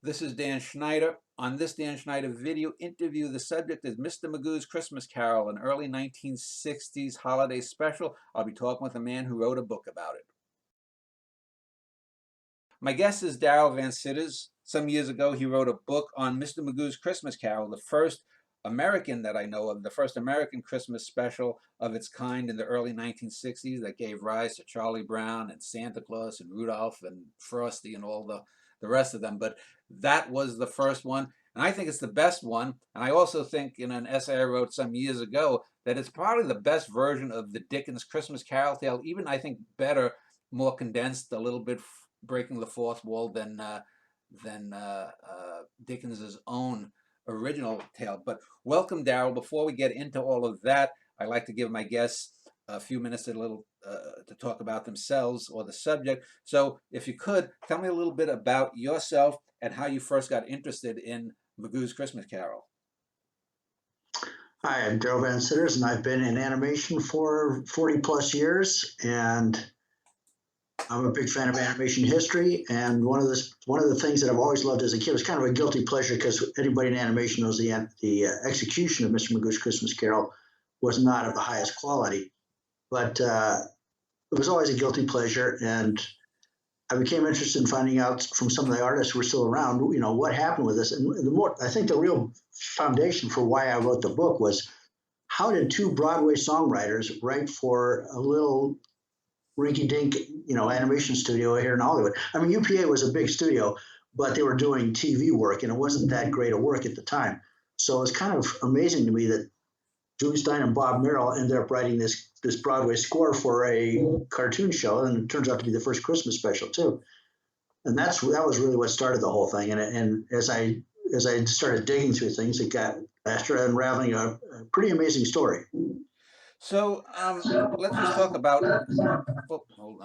This is Dan Schneider. On this Dan Schneider video interview, the subject is Mr. Magoo's Christmas Carol, an early 1960s holiday special. I'll be talking with a man who wrote a book about it. My guest is Darrell Van Citters. Some years ago, he wrote a book on Mr. Magoo's Christmas Carol, the first American that I know of, the first American Christmas special of its kind in the early 1960s that gave rise to Charlie Brown and Santa Claus and Rudolph and Frosty and all the rest of them. But that was the first one, and I think it's the best one. And I also think in an essay I wrote some years ago that it's probably the best version of the Dickens Christmas Carol tale, even I think better, more condensed, a little bit breaking the fourth wall than Dickens's own original tale. But welcome, Darrell. Before we get into all of that, I'd like to give my guests a few minutes to talk about themselves or the subject. So if you could, tell me a little bit about yourself and how you first got interested in Magoo's Christmas Carol. Hi, I'm Darrell Van Citters, and I've been in animation for 40 plus years, and I'm a big fan of animation history. And one of the things that I've always loved as a kid was kind of a guilty pleasure, because anybody in animation knows the execution of Mr. Magoo's Christmas Carol was not of the highest quality. But it was always a guilty pleasure, and I became interested in finding out from some of the artists who were still around, what happened with this. And I think the real foundation for why I wrote the book was, how did two Broadway songwriters write for a little rinky-dink, animation studio here in Hollywood? I mean, UPA was a big studio, but they were doing TV work, and it wasn't that great a work at the time. So it's kind of amazing to me that Julie Stein and Bob Merrill ended up writing this Broadway score for a cartoon show, and it turns out to be the first Christmas special too. And that was really what started the whole thing. And as I started digging through things, I started unraveling a pretty amazing story. So let's just talk about. Oh, hold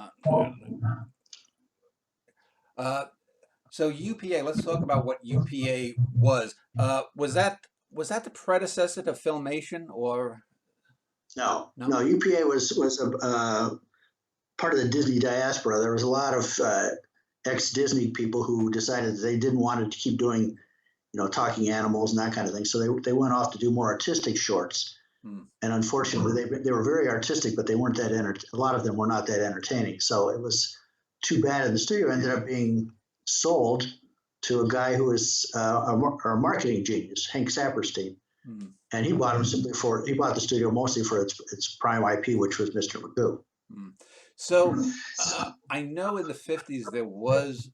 on. So UPA. Let's talk about what UPA was. Was that the predecessor to Filmation, or? No. UPA was a part of the Disney diaspora. There was a lot of ex-Disney people who decided that they didn't want to keep doing, talking animals and that kind of thing. So they went off to do more artistic shorts. And unfortunately, they were very artistic, but they weren't that a lot of them were not that entertaining. So it was too bad. And the studio ended up being sold to a guy who was a marketing genius, Hank Saperstein. And he bought the studio mostly for its prime IP, which was Mr. Magoo. So I know in the 50s there was,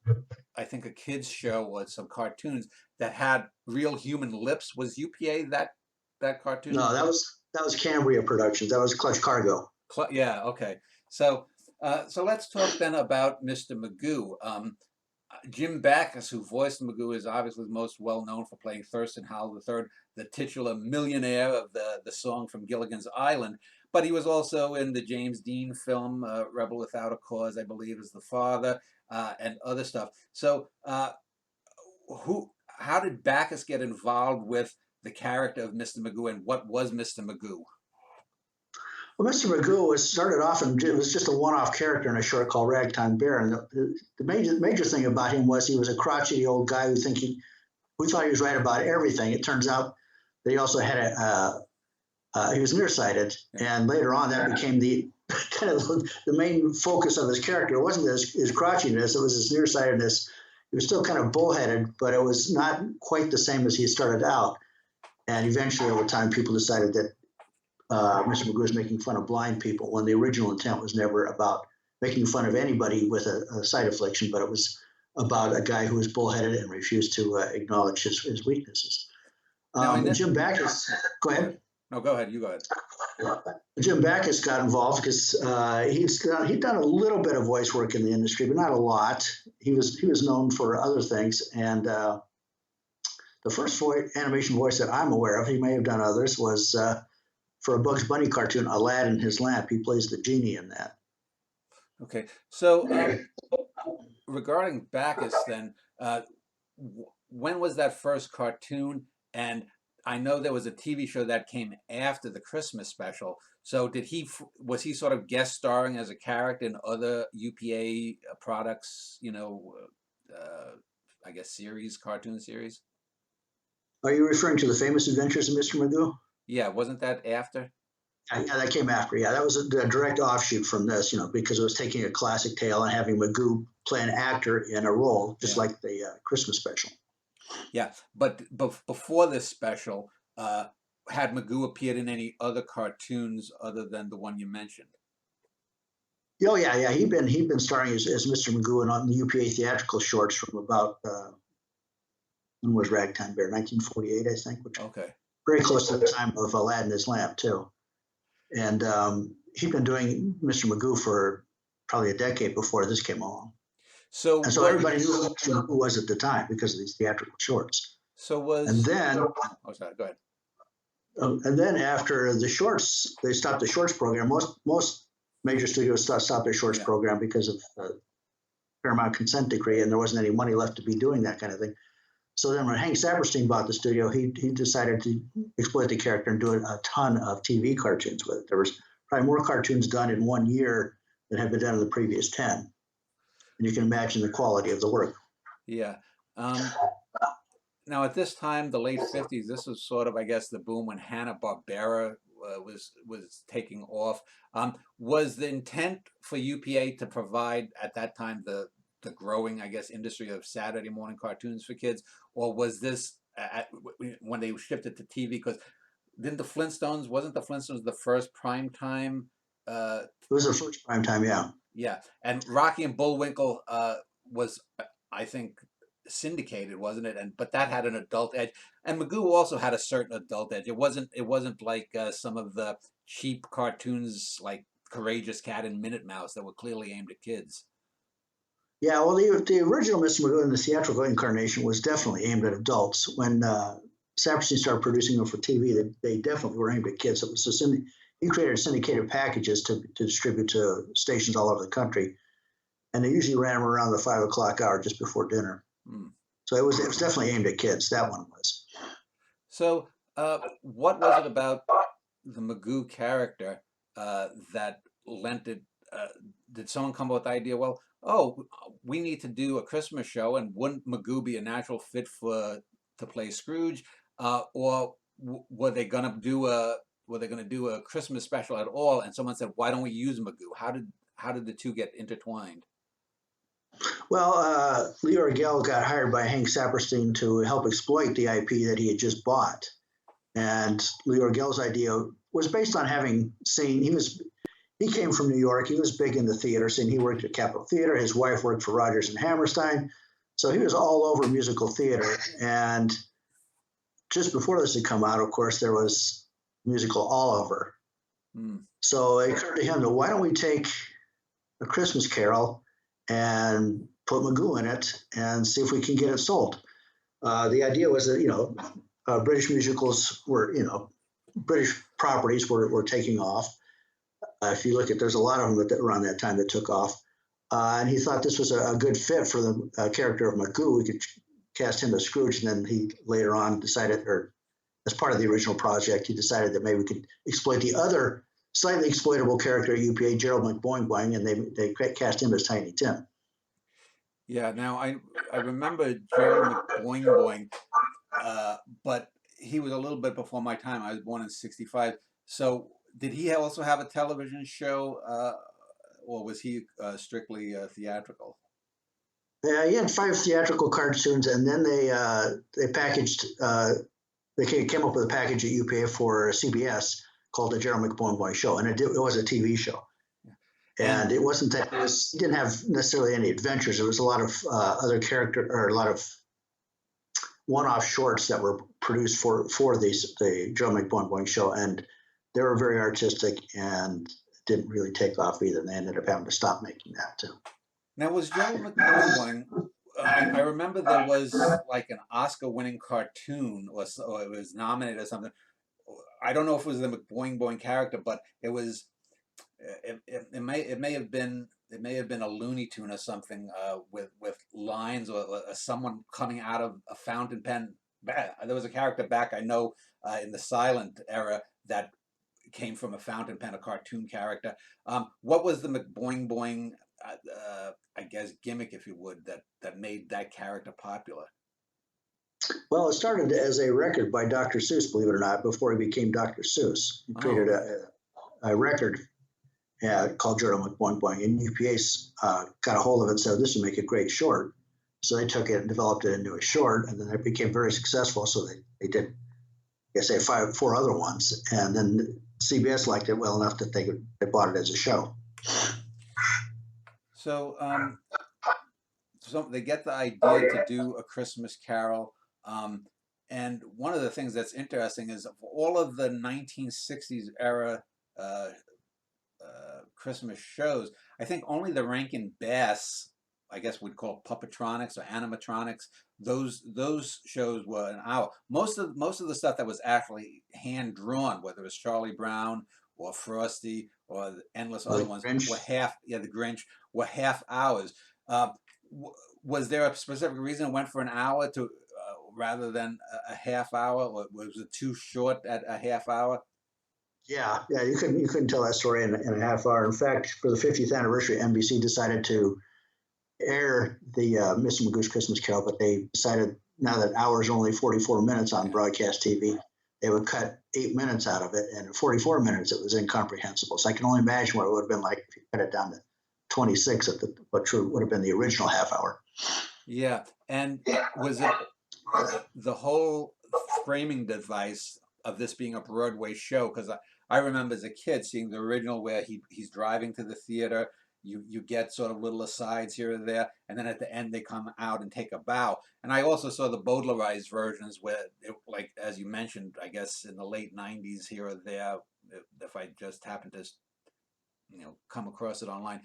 I think, a kids show or some cartoons that had real human lips. Was UPA that cartoon? No, that was Cambria Productions. That was Clutch Cargo. Yeah. Okay. So let's talk then about Mr. Magoo. Jim Backus, who voiced Magoo, is obviously most well known for playing Thurston Howell III, the titular millionaire of the song from Gilligan's Island. But he was also in the James Dean film Rebel Without a Cause, I believe, as the father, and other stuff. So how did Backus get involved with the character of Mr. Magoo, and what was Mr. Magoo? Well, Mr. Magoo started off, and it was just a one-off character in a short called Ragtime Bear. And the major thing about him was he was a crotchety old guy who thought he was right about everything. It turns out that he also had he was nearsighted, and later on that became the kind of the main focus of his character. It wasn't his crotchiness; it was his nearsightedness. He was still kind of bullheaded, but it was not quite the same as he started out. And eventually, over time, people decided that Mr. Magoo was making fun of blind people, when the original intent was never about making fun of anybody with a sight affliction, but it was about a guy who was bullheaded and refused to acknowledge his weaknesses. Jim Backus, go ahead. No, go ahead. You go ahead. Jim Backus got involved because he'd done a little bit of voice work in the industry, but not a lot. He was known for other things, and the first animation voice that I'm aware of, he may have done others, was for a Bugs Bunny cartoon, A Lad in His Lamp. He plays the genie in that. Okay, so regarding Backus, then, when was that first cartoon? And I know there was a TV show that came after the Christmas special. So was he sort of guest starring as a character in other UPA products, I guess, series, cartoon series. Are you referring to the Famous Adventures of Mr. Magoo? Yeah, wasn't that after? Yeah, that came after. Yeah, that was a direct offshoot from this, because it was taking a classic tale and having Magoo play an actor in a role, just Yeah, like the Christmas special. yeah. But before this special, had Magoo appeared in any other cartoons other than the one you mentioned? Oh yeah, yeah. He'd been starring as Mr. Magoo on the UPA theatrical shorts from about when was Ragtime Bear? 1948, I think, which Okay. very close to the time of Aladdin His Lamp too. And he'd been doing Mr. Magoo for probably a decade before this came along. So And so was everybody knew who Mr. Magoo was at the time because of these theatrical shorts. so And was then, oh, sorry, go ahead. after the shorts, they stopped the shorts program. Most major studios stopped their shorts Yeah, program because of Paramount consent decree, and there wasn't any money left to be doing that kind of thing. So then, when Hank Saperstein bought the studio, he decided to exploit the character and do a ton of TV cartoons with it. There was probably more cartoons done in 1 year than had been done in the previous 10, and you can imagine the quality of the work. yeah. Now at this time, the late '50s, this was sort of, I guess, the boom when Hanna-Barbera was taking off. Was the intent for UPA to provide at that time the growing, I guess, industry of Saturday morning cartoons for kids, or was this when they shifted to TV? Because didn't the Flintstones wasn't the Flintstones the first prime time? Uh, It was the first prime time, yeah. yeah, and Rocky and Bullwinkle was, I think, syndicated, wasn't it? And but that had an adult edge, and Magoo also had a certain adult edge. It wasn't like some of the cheap cartoons like Courageous Cat and Minute Mouse that were clearly aimed at kids. Yeah, well, the original Mr. Magoo in the theatrical incarnation was definitely aimed at adults. When Saperstein started producing them for TV, they definitely were aimed at kids. It was he created syndicated packages to distribute to stations all over the country, and they usually ran them around the 5 o'clock hour just before dinner. Hmm. So it was definitely aimed at kids. That one was. So, what was it about the Magoo character that lent it? Uh, did someone come up with the idea? Well, oh, we need to do a Christmas show, and wouldn't Magoo be a natural fit for to play Scrooge? Or were they gonna do a Christmas special at all? And someone said, why don't we use Magoo? How did the two get intertwined? Well, Leor Gell got hired by Hank Saperstein to help exploit the IP that he had just bought. And Leor Gell's idea was based on having seen he came from New York. He was big in the theater scene. He worked at Capitol Theater. His wife worked for Rodgers and Hammerstein. So he was all over musical theater. And just before this had come out, of course, there was musical Oliver. Hmm. So it occurred to him that why don't we take A Christmas Carol and put Magoo in it and see if we can get it sold. The idea was that British musicals were British properties were taking off. If you look at, there's a lot of them that around that time that took off, and he thought this was a good fit for the character of Magoo. We could cast him as Scrooge, and then he later on decided, or as part of the original project, he decided that maybe we could exploit the other slightly exploitable character at UPA, Gerald McBoing-Boing, and they cast him as Tiny Tim. Yeah. Now I remember Gerald McBoing-Boing, but he was a little bit before my time. I was born in '65. So did he also have a television show, or was he strictly theatrical? Yeah, he had 5 theatrical cartoons, and then they packaged. They came up with a package at UPA for CBS called the Gerald McBoing-Boing Show, and it was a TV show. And And it wasn't that he didn't have necessarily any adventures. There was a lot of other character or a lot of one-off shorts that were produced for the Joe McBoing-Boing Show, and they were very artistic and didn't really take off either. And they ended up having to stop making that too. now was Gerald McBoing-Boing? I remember there was like an Oscar-winning cartoon, or it was nominated or something. I don't know if it was the McBoing-Boing character, but it was. It may have been a Looney Tune or something, with lines, or someone coming out of a fountain pen. There was a character back, I know, in the silent era, that came from a fountain pen, a cartoon character. What was the McBoing-Boing I guess, gimmick, if you would, that made that character popular? Well, it started as a record by Dr. Seuss, believe it or not, before he became Dr. Seuss. He Oh, created okay. a record called Journal McBoing-Boing, and UPA got a hold of it and said, this would make a great short. So they took it and developed it into a short, and then it became very successful. So they did, I guess, four other ones. And then CBS liked it well enough that they bought it as a show. So, so they get the idea to do A Christmas Carol. Um, and one of the things that's interesting is of all of the 1960s era uh, Christmas shows, I think only the Rankin Bass, I guess we'd call puppetronics or animatronics. Those shows were an hour. Most of the stuff that was actually hand drawn, whether it was Charlie Brown or Frosty or the endless other The ones, were Grinch. half. Yeah, the Grinch were half hours. Uh, was there a specific reason it went for an hour to rather than a half hour, or was it too short at a half hour? Yeah, you couldn't tell that story in a half hour. In fact, for the 50th anniversary, NBC decided to air the Mr. Magoo's Christmas Carol, but they decided now that hours are only 44 minutes on Yeah. broadcast TV, they would cut 8 minutes out of it, and at 44 minutes it was incomprehensible. So I can only imagine what it would have been like if you cut it down to 26 at what would have been the original half hour. Yeah, and was it the whole framing device of this being a Broadway show? Because I remember as a kid seeing the original where he's driving to the theater. You get sort of little asides here and there, and then at the end they come out and take a bow. And I also saw the Bowdlerized versions where, like as you mentioned, I guess in the late '90s here or there, if I just happened to come across it online.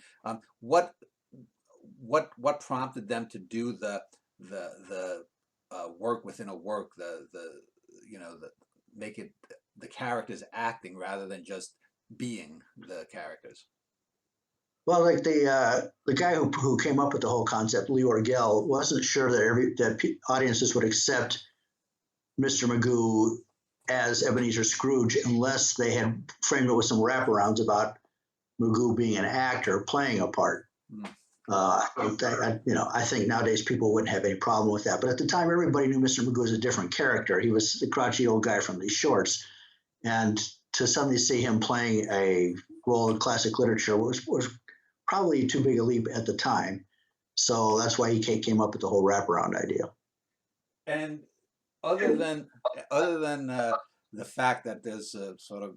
What prompted them to do the work within a work, the make it the characters acting rather than just being the characters? Well, like the guy who came up with the whole concept, Lee Orgel, wasn't sure that audiences would accept Mr. Magoo as Ebenezer Scrooge unless they had framed it with some wraparounds about Magoo being an actor playing a part. Hmm. I think nowadays people wouldn't have any problem with that. But at the time, everybody knew Mr. Magoo was a different character. He was the crotchety old guy from these shorts. And to suddenly see him playing a role in classic literature was probably too big a leap at the time. So that's why he came up with the whole wraparound idea. And other than other than the fact that there's a sort of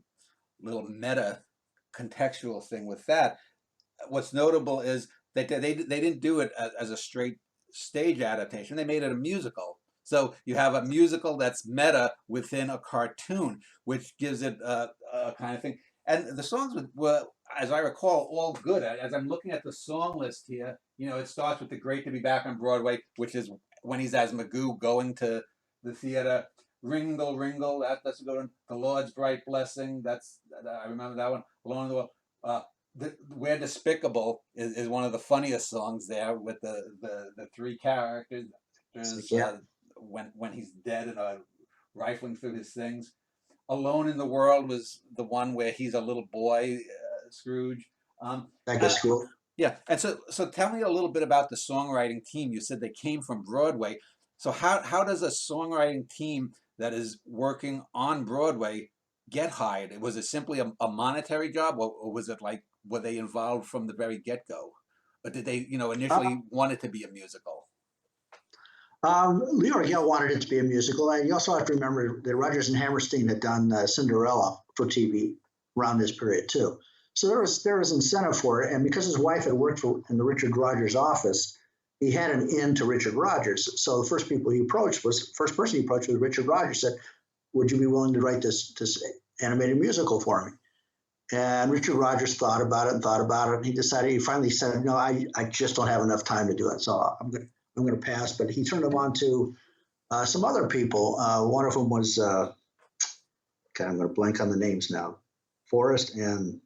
little meta contextual thing with that, what's notable is that they didn't do it as a straight stage adaptation. They made it a musical. So you have a musical that's meta within a cartoon, which gives it a kind of thing. And the songs were, as I recall, all good. As I'm looking at the song list here, it starts with "The Great to Be Back on Broadway," which is when he's as Magoo going to the theater. "Ringle, Ringle," that's a good one. "The Lord's Bright Blessing," I remember that one. "Along the World." "We're Despicable" is one of the funniest songs there with the three characters Yeah, when he's dead and rifling through his things. "Alone in the World" was the one where he's a little boy, Scrooge. Um, back at uh, school. yeah, and so tell me a little bit about the songwriting team. You said they came from Broadway. So how does a songwriting team that is working on Broadway get hired? Was it simply a monetary job, or was it like were they involved from the very get go, or did they initially want it to be a musical? Leo Orgel wanted it to be a musical. And you also have to remember that Rodgers and Hammerstein had done Cinderella for TV around this period too. So there was incentive for it, and because his wife had worked in the Richard Rodgers office, he had an in to Richard Rodgers. So the first person he approached was Richard Rodgers. Said, "Would you be willing to write this animated musical for me?" And Richard Rodgers thought about it and thought about it, and he finally said, "No, I just don't have enough time to do it. So I'm going to pass." But he turned him on to some other people. One of them was, God, I'm going to blank on the names now. Forrest and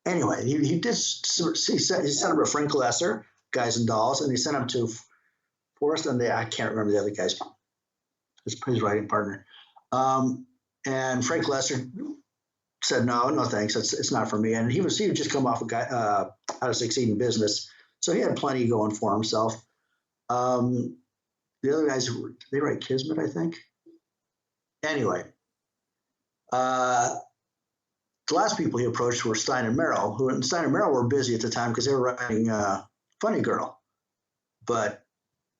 anyway, he sent him to Frank Lesser, Guys and Dolls, and he sent him to Forrest and I can't remember the other guy's his writing partner. And Frank Lesser said, no, no thanks. It's not for me. And he would just come off a guy, how to succeed in business. So he had plenty going for himself. The other guys, they write Kismet, I think. Anyway, the last people he approached were Stein and Merrill, who and Stein and Merrill were busy at the time because they were writing Funny Girl. But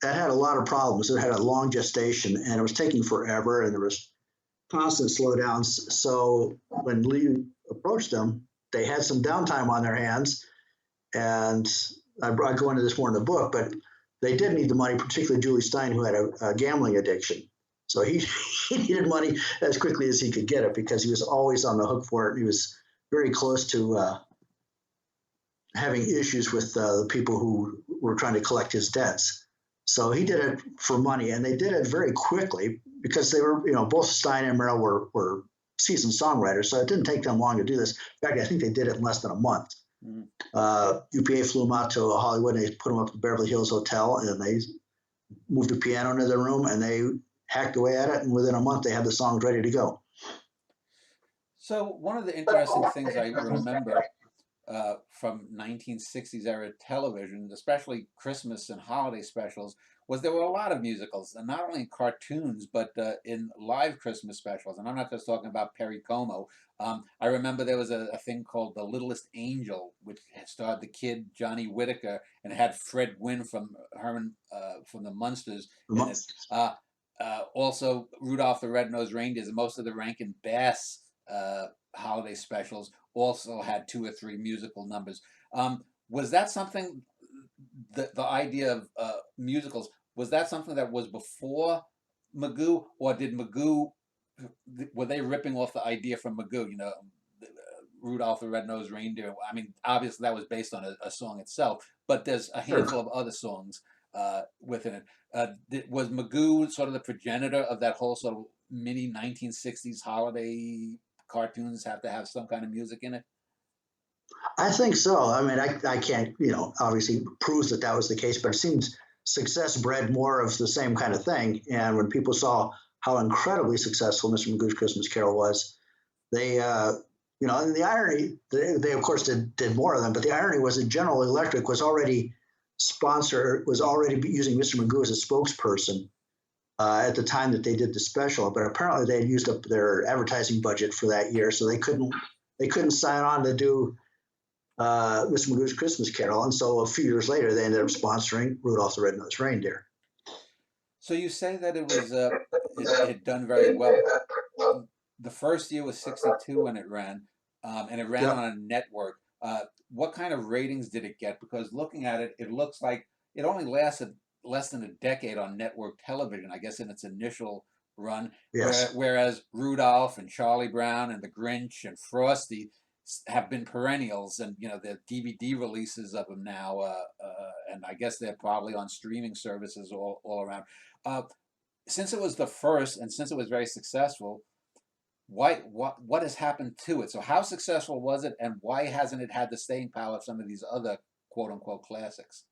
that had a lot of problems. It had a long gestation and it was taking forever and there was constant slowdowns. So when Lee approached them, they had some downtime on their hands. And I go into this more in the book, but they did need the money, particularly Julie Stein, who had a gambling addiction. So he needed money as quickly as he could get it because he was always on the hook for it. And he was very close to having issues with the people who were trying to collect his debts. So he did it for money, and they did it very quickly because they were, both Stein and Merrill were seasoned songwriters. So it didn't take them long to do this. In fact, I think they did it in less than a month. Mm. UPA flew them out to Hollywood, and they put them up at the Beverly Hills Hotel, and they moved a piano into their room, and they hacked away at it, and within a month they had the songs ready to go. So one of the interesting things I remember from 1960s era television, especially Christmas and holiday specials, was there were a lot of musicals, and not only in cartoons, but in live Christmas specials. And I'm not just talking about Perry Como. I remember there was a thing called The Littlest Angel, which starred the kid Johnny Whitaker, and it had Fred Gwynn from Herman from the Munsters in it. Also, Rudolph the Red-Nosed Reindeer, and most of the Rankin Bass holiday specials also had 2 or 3 musical numbers. Was that something, the idea of musicals, was that something that was before Magoo, or did Magoo, were they ripping off the idea from Magoo, Rudolph the Red-Nosed Reindeer? I mean, obviously that was based on a song itself, but there's a handful of other songs within it. Was Magoo sort of the progenitor of that whole sort of mini 1960s holiday cartoons have to have some kind of music in it? I think so. I mean, I can't, obviously prove that was the case, but it seems success bred more of the same kind of thing. And when people saw how incredibly successful Mr. Magoo's Christmas Carol was, they, and the irony, they of course did more of them, but the irony was that General Electric was already using Mr. Magoo as a spokesperson at the time that they did the special, but apparently they had used up their advertising budget for that year, so they couldn't sign on to do Mr. Magoo's Christmas Carol, and so a few years later they ended up sponsoring Rudolph the Red-Nosed Reindeer. So you say that it was it had done very well. The first year was 62 when it ran, and it ran on a network. What kind of ratings did it get? Because looking at it, it looks like it only lasted less than a decade on network television, I guess, in its initial run. Yes. Whereas Rudolph and Charlie Brown and the Grinch and Frosty have been perennials, and the DVD releases of them now, and I guess they're probably on streaming services all around. Since it was the first, and since it was very successful, what has happened to it? So how successful was it, and why hasn't it had the staying power of some of these other quote unquote classics?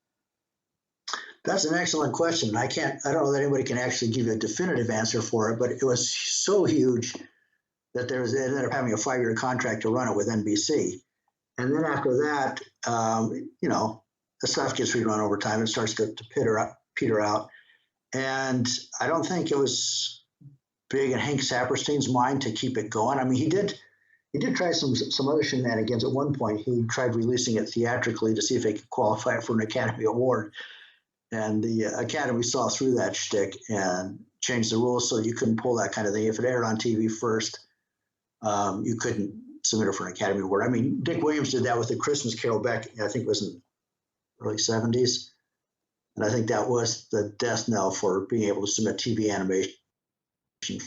That's an excellent question. I don't know that anybody can actually give you a definitive answer for it, but it was so huge that they ended up having a 5-year contract to run it with NBC. And then after that, the stuff gets rerun over time. It starts to peter out. And I don't think it was big in Hank Saperstein's mind to keep it going. I mean, he did try some other shenanigans. At one point, he tried releasing it theatrically to see if he could qualify it for an Academy Award. And the Academy saw through that shtick and changed the rules so you couldn't pull that kind of thing. If it aired on TV first, you couldn't submit it for an Academy Award. I mean, Dick Williams did that with the Christmas Carol back, I think it was in the early 70s. And I think that was the death knell for being able to submit TV animation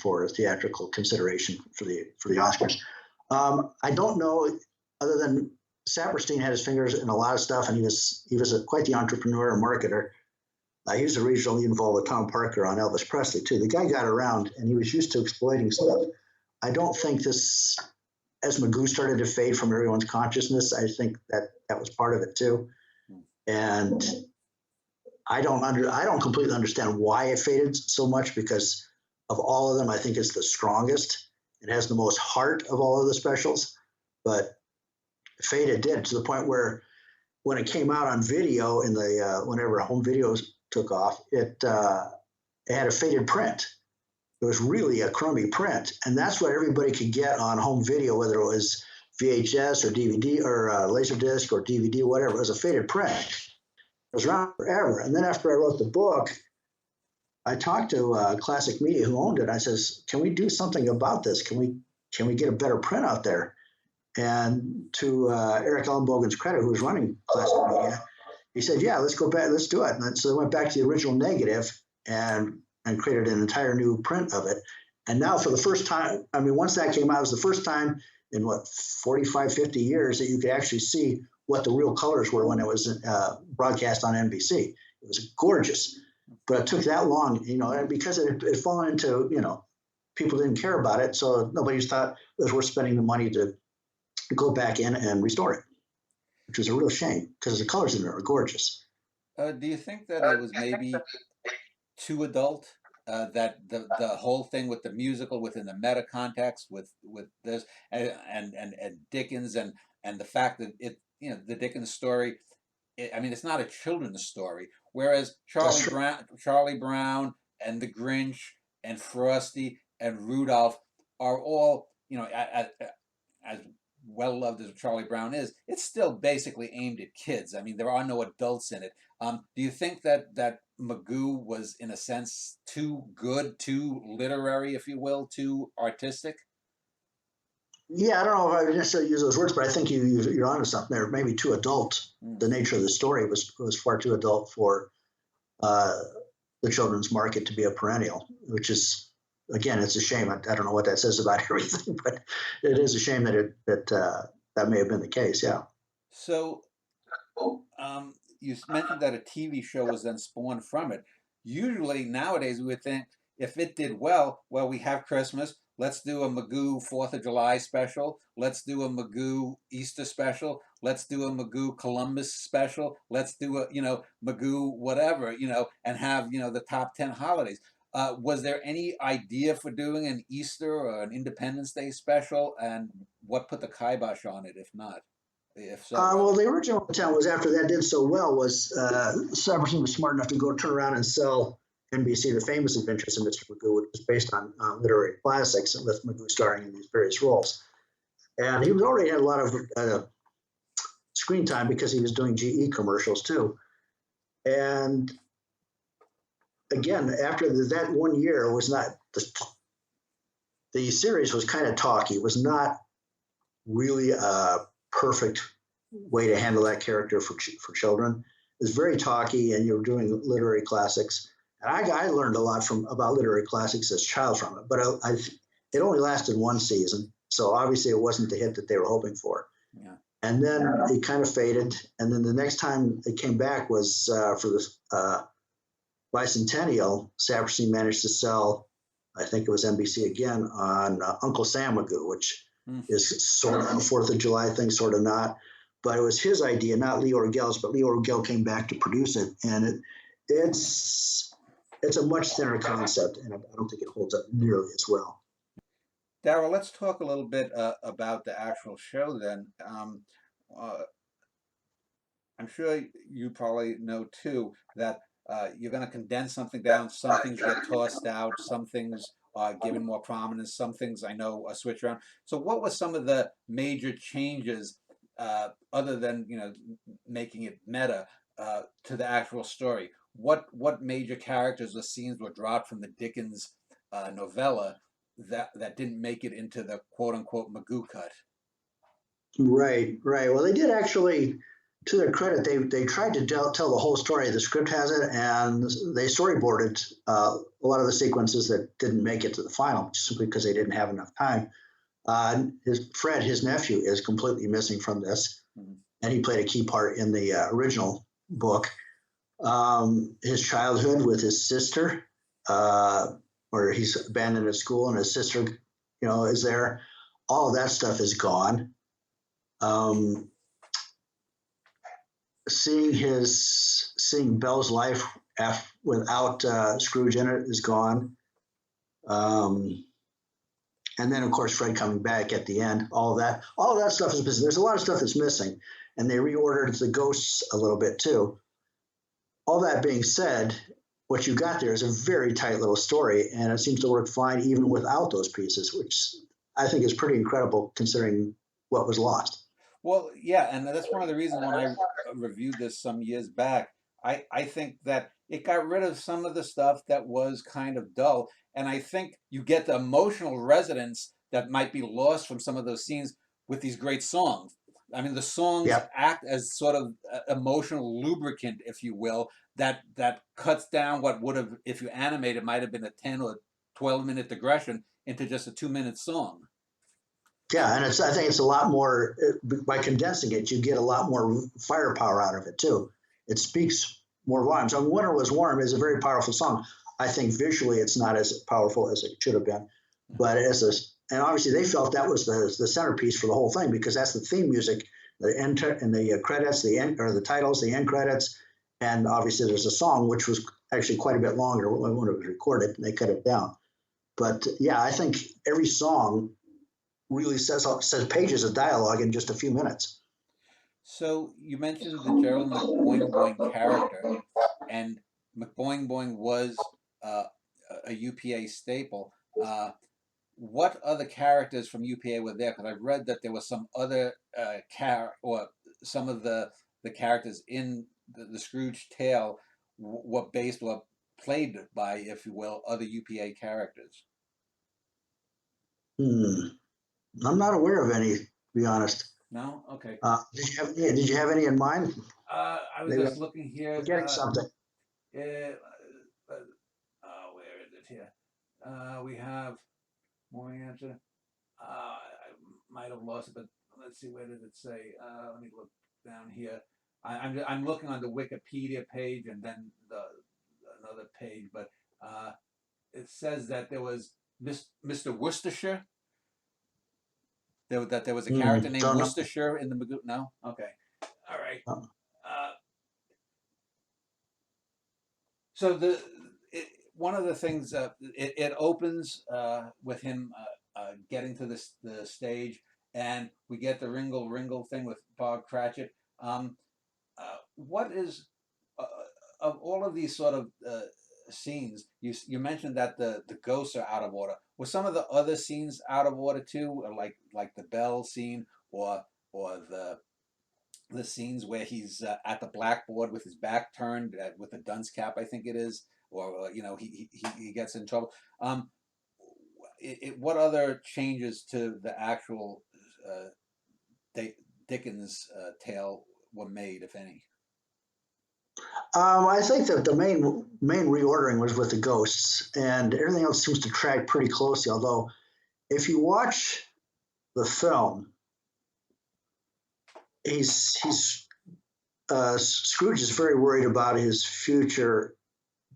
for a theatrical consideration for the Oscars. I don't know, other than Saperstein had his fingers in a lot of stuff, and he was quite the entrepreneur and marketer. He was originally involved with Tom Parker on Elvis Presley, too. The guy got around, and he was used to exploiting stuff. I don't think this, as Magoo started to fade from everyone's consciousness, I think that was part of it, too. And I don't completely understand why it faded so much, because of all of them, I think it's the strongest. It has the most heart of all of the specials, but faded did, to the point where when it came out on video in the whenever home videos took off, it had a faded print. It was really a crummy print, and that's what everybody could get on home video, whether it was VHS or DVD or Laserdisc or DVD, whatever. It was a faded print. It was around forever. And then after I wrote the book, I talked to Classic Media, who owned it. I says, "Can we do something about this? Can we get a better print out there?" And to Eric Ellenbogen's credit, who was running Classic Media, he said, "Yeah, let's go back, let's do it." And so they went back to the original negative and created an entire new print of it. And now for the first time, I mean, once that came out, it was the first time in 45, 50 years that you could actually see what the real colors were when it was broadcast on NBC. It was gorgeous, but it took that long, and because it had fallen into, people didn't care about it. So nobody thought it was worth spending the money to go back in and restore it, which was a real shame because the colors in it are gorgeous. Do you think that it was maybe too adult? That the whole thing with the musical within the meta context with this and Dickens and the fact that the Dickens story, I mean, it's not a children's story, whereas Charlie Brown and the Grinch and Frosty and Rudolph are all, as well loved as Charlie Brown is, it's still basically aimed at kids. I mean, there are no adults in it. Do you think that Magoo was, in a sense, too good, too literary, if you will, too artistic? Yeah, I don't know if I would necessarily use those words, but I think you're onto something there. Maybe too adult. The nature of the story was far too adult for the children's market to be a perennial, which is, again, it's a shame. I don't know what that says about everything, but it is a shame that may have been the case. Yeah. So, you mentioned that a TV show was then spawned from it. Usually nowadays we would think if it did well, we have Christmas. Let's do a Magoo 4th of July special. Let's do a Magoo Easter special. Let's do a Magoo Columbus special. Let's do a, Magoo whatever, and have, the top 10 holidays. Was there any idea for doing an Easter or an Independence Day special? And what put the kibosh on it, if not? If so, well, the original intent was, after that did so well, was Saperstein was smart enough to go turn around and sell NBC The Famous Adventures of Mr. Magoo, which was based on literary classics, and with Magoo starring in these various roles. And he was already had a lot of screen time because he was doing GE commercials too. And again, after that 1 year, was not the series was kind of talky. It was not really a perfect way to handle that character for children. It was very talky, and you were doing literary classics. And I learned a lot about literary classics as a child from it, but it only lasted one season, so obviously it wasn't the hit that they were hoping for. Yeah. And then it kind of faded, and then the next time it came back was for the bicentennial. Saperstein managed to sell, I think it was NBC again, on Uncle Sam Magoo, which is sort of a 4th of July thing, sort of not. But it was his idea, not Lee Orgel's, but Lee Orgel came back to produce it. And it's a much thinner concept, and I don't think it holds up nearly as well. Darryl, let's talk a little bit about the actual show then. I'm sure you probably know too that you're going to condense something down. Some things get tossed out. Some things are given more prominence. Some things I know are switched around. So what were some of the major changes, other than making it meta, to the actual story? What major characters or scenes were dropped from the Dickens novella that didn't make it into the quote unquote Magoo cut? Right. Well, they did actually. To their credit, they tried to tell the whole story. The script has it, and they storyboarded a lot of the sequences that didn't make it to the final, simply because they didn't have enough time. Fred, his nephew, is completely missing from this, and he played a key part in the original book. His childhood with his sister, where he's abandoned at school, and his sister, is there. All of that stuff is gone. Seeing Belle's life without Scrooge in it is gone. And then of course Fred coming back at the end. All of that stuff is missing. There's a lot of stuff that's missing, and they reordered the ghosts a little bit too. All that being said, what you got there is a very tight little story, and it seems to work fine even without those pieces, which I think is pretty incredible considering what was lost. Well, yeah, and that's one of the reasons when I reviewed this some years back, I think that it got rid of some of the stuff that was kind of dull, and I think you get the emotional resonance that might be lost from some of those scenes with these great songs. I mean, the songs Yep. act as sort of emotional lubricant, if you will, that cuts down what would have, if you animate it, might have been a 10 or 12-minute digression into just a 2-minute song. Yeah, and I think it's a lot more by condensing it. You get a lot more firepower out of it too. It speaks more volumes. I mean, "Winter Was Warm" is a very powerful song. I think visually it's not as powerful as it should have been, but and obviously they felt that was the centerpiece for the whole thing because that's the theme music, the end and the credits, the end or the titles, the end credits, and obviously there's a song which was actually quite a bit longer when it was recorded. And they cut it down, but yeah, I think every song really says pages of dialogue in just a few minutes. So you mentioned the Gerald McBoing-Boing character, and McBoing-Boing was a UPA staple. What other characters from UPA were there? Because I read that there was some other or some of the characters in the Scrooge tale were based or played by, if you will, other UPA characters. Hmm. I'm not aware of any, to be honest. No? Okay. Did you have any in mind? I was Maybe just I'm looking here. forgetting something. Where is it here? We have more answer. I might have lost it, but let's see. Where did it say? Let me look down here. I'm looking on the Wikipedia page and then the another page, but it says that there was Mr. Worcestershire. That there was a character named Don't know. Worcestershire in the Magoo. No, okay, all right. Uh, Uh, So one of the things it opens with him getting to the stage, and we get the Ringle Ringle thing with Bob Cratchit. What is uh, of all of these sort of scenes? You mentioned that the ghosts are out of order. Were some of the other scenes out of order too, or like the bell scene, or the scenes where he's at the blackboard with his back turned with a dunce cap, I think it is, or he gets in trouble. What other changes to the actual Dickens tale were made, if any? I think that the main reordering was with the ghosts, and everything else seems to track pretty closely. Although, if you watch the film, he's Scrooge is very worried about his future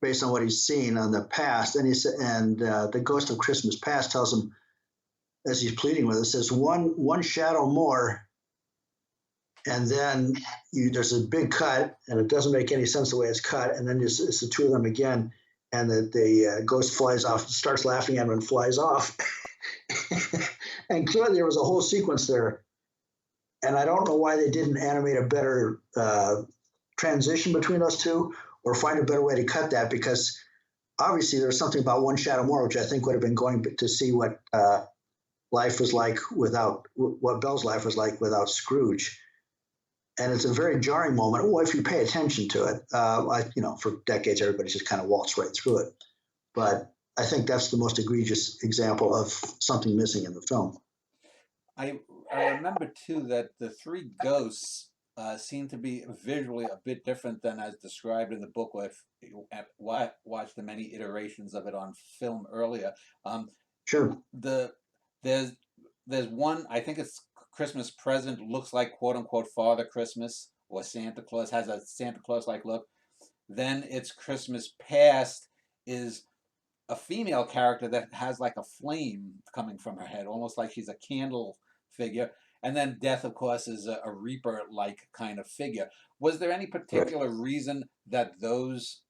based on what he's seen on the past, and the ghost of Christmas past tells him as he's pleading with us, says one shadow more, and then there's a big cut, and it doesn't make any sense the way it's cut, and then it's the two of them again, and the ghost flies off, starts laughing at him, and flies off, and clearly there was a whole sequence there, and I don't know why they didn't animate a better transition between those two, or find a better way to cut that, because obviously there's something about one shadow more, which I think would have been going to see what life was like what Bell's life was like without Scrooge. And it's a very jarring moment. Well, if you pay attention to it, for decades, everybody's just kind of waltzed right through it. But I think that's the most egregious example of something missing in the film. I remember too that the three ghosts seem to be visually a bit different than as described in the book. If you watched the many iterations of it on film earlier, Sure. There's one, I think it's Christmas Present, looks like quote unquote Father Christmas, or Santa Claus, has a Santa Claus like look. Then it's Christmas Past is a female character that has like a flame coming from her head, almost like she's a candle figure. And then Death, of course, is a Reaper like kind of figure. Was there any Right. particular reason that those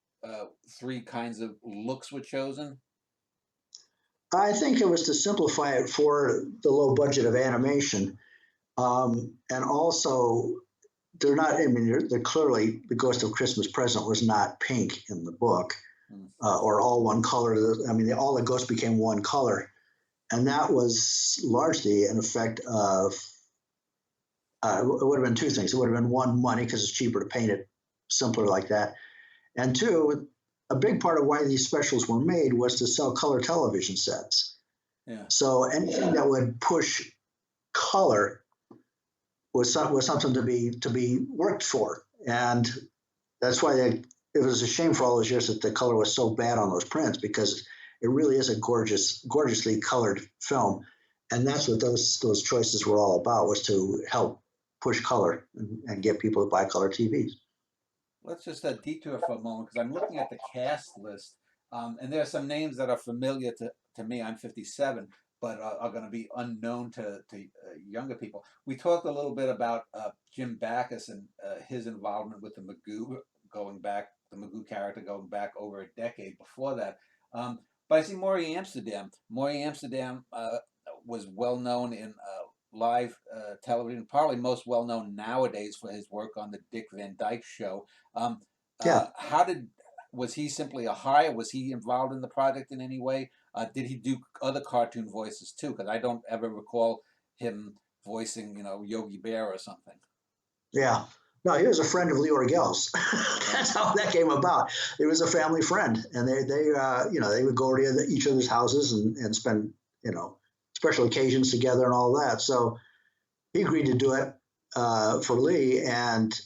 three kinds of looks were chosen? I think it was to simplify it for the low budget of animation. And also, they're not, I mean, they're clearly, the Ghost of Christmas Present was not pink in the book Mm. or all one color. I mean, all the ghosts became one color. And that was largely an effect of, it would have been two things. It would have been one, money, because it's cheaper to paint it simpler like that. And two, a big part of why these specials were made was to sell color television sets. Yeah. So anything that would push color was something to be worked for, and that's why it was a shame for all those years that the color was so bad on those prints, because it really is a gorgeously colored film, and that's what those choices were all about, was to help push color and get people to buy color TVs. Let's just detour for a moment because I'm looking at the cast list, and there are some names that are familiar to me. I'm 57, but are going to be unknown to younger people. We talked a little bit about Jim Backus and his involvement with the Magoo, the Magoo character going back over a decade before that. But I see Maury Amsterdam. Maury Amsterdam was well known in live television, probably most well known nowadays for his work on the Dick Van Dyke Show. Um, Yeah, was he simply a hire? Was he involved in the project in any way? Did he do other cartoon voices too? Because I don't ever recall him voicing, Yogi Bear or something. yeah. No, he was a friend of Leora Gell's. That's how that came about. It was a family friend, and they would go to each other's houses and spend special occasions together and all that. So he agreed to do it for Lee, and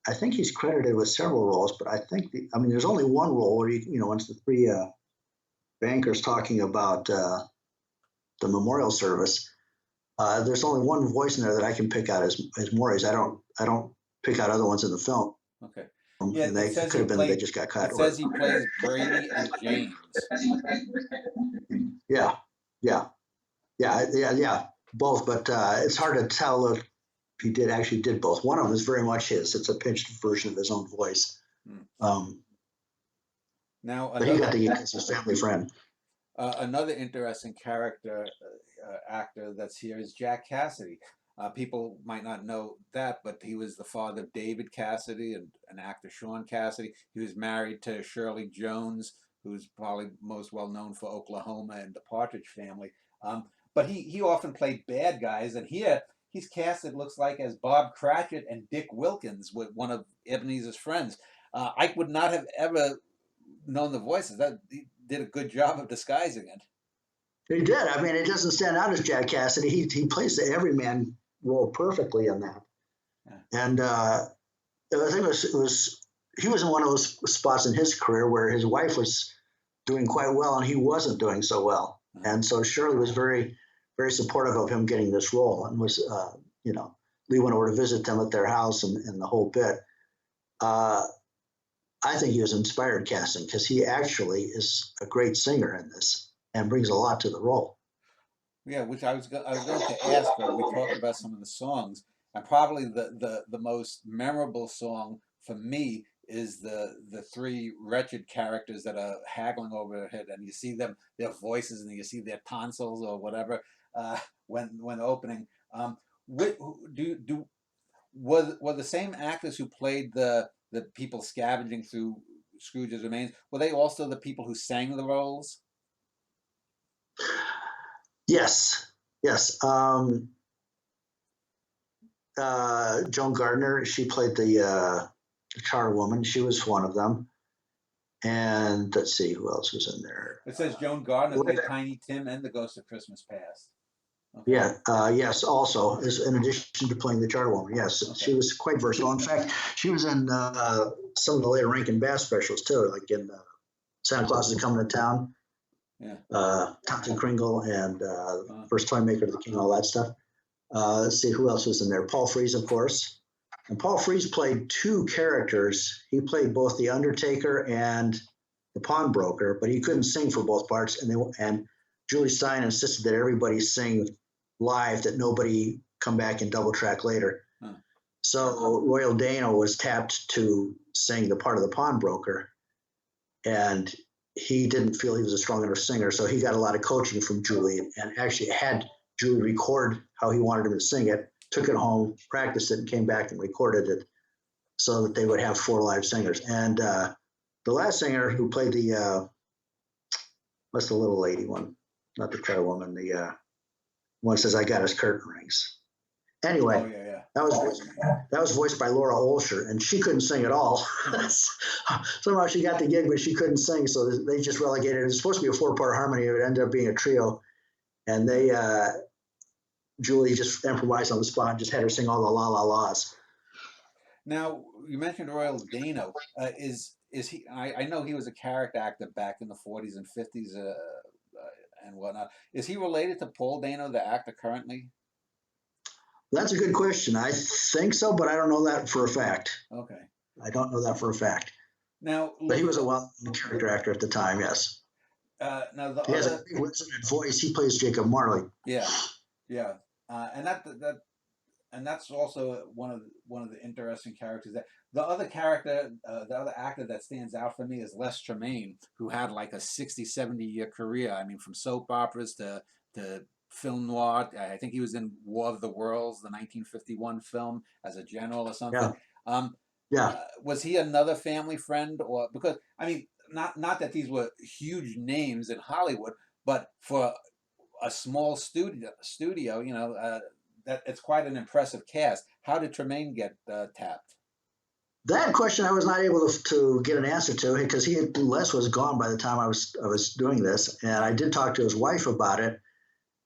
I think he's credited with several roles. But I think there's only one role where once the three bankers talking about the memorial service. There's only one voice in there that I can pick out as Maury's. I don't pick out other ones in the film. Okay. Yeah, And they could have been that they just got cut. It says he plays Brady and James. Yeah, yeah, both. But it's hard to tell if he actually did both. One of them is very much his. It's a pitched version of his own voice. Now, but he got to use his family friend. Another interesting character actor that's here is Jack Cassidy. People might not know that, but he was the father of David Cassidy and actor Sean Cassidy. He was married to Shirley Jones, who's probably most well known for Oklahoma and the Partridge Family. But he often played bad guys, and here he's casted, looks like, as Bob Cratchit and Dick Wilkins, with one of Ebenezer's friends. I would not have ever known the voices. That he did a good job of disguising it. He did. I mean, it doesn't stand out as Jack Cassidy. He plays the everyman role perfectly in that. Yeah. And I think he was in one of those spots in his career where his wife was doing quite well and he wasn't doing so well. And so Shirley was very, very supportive of him getting this role, and was, Lee went over to visit them at their house and the whole bit. I think he was inspired casting, because he actually is a great singer in this and brings a lot to the role. Yeah, which I was going to ask, but we talked about some of the songs, and probably the most memorable song for me is the three wretched characters that are haggling over their head, and you see their voices, and you see their tonsils or whatever when opening. Were the same actors who played the people scavenging through Scrooge's remains, were they also the people who sang the roles? Yes. Joan Gardner, she played the charwoman. She was one of them. And let's see who else was in there. It says Joan Gardner played Tiny Tim and the Ghost of Christmas Past. Okay. Yeah. Yes. Also, in addition to playing the charwoman, yes, okay. She was quite versatile. In fact, she was in some of the later Rankin Bass specials too, like in Santa Claus is Coming to Town. Yeah. Thompson Kringle and First Toy Maker of the King, all that stuff. Let's see who else was in there. Paul Frees, of course. And Paul Frees played two characters. He played both the Undertaker and the pawnbroker, but he couldn't sing for both parts. And Julie Stein insisted that everybody sing live, that nobody come back and double track later. So Royal Dano was tapped to sing the part of the pawnbroker, and he didn't feel he was a strong enough singer, so he got a lot of coaching from Julie, and actually had Julie record how he wanted him to sing it, took it home, practiced it, and came back and recorded it so that they would have 4 live singers. And the last singer who played the what's the little lady one? Not the prayer woman. The one says, "I got his curtain rings." Anyway, Oh yeah, that was voiced by Laura Olsher, and she couldn't sing at all. Somehow she got the gig, but she couldn't sing, so they just relegated it. It was supposed to be a 4-part harmony. It ended up being a trio, and they Julie just improvised on the spot and just had her sing all the la la la's. Now you mentioned Royal Dano. Is he? I know he was a character actor back in the 40s and 50s and whatnot. Is he related to Paul Dano, the actor currently? That's a good question. I think so, but I don't know that for a fact. Okay. I don't know that for a fact. Now, but he was a well-known character actor at the time. Yes. Now the he has a big resonant voice. He plays Jacob Marley. Yeah, yeah, and that's also one of the interesting characters. That the other character, the other actor that stands out for me is Les Tremayne, who had like a 60, 70-year career. I mean, from soap operas to film noir. I think he was in War of the Worlds, the 1951 film, as a general or something. Yeah. Was he another family friend, or because I mean, not that these were huge names in Hollywood, but for a small studio, you know, that it's quite an impressive cast. How did Tremayne get tapped? That question I was not able to get an answer to, because Les was gone by the time I was doing this, and I did talk to his wife about it,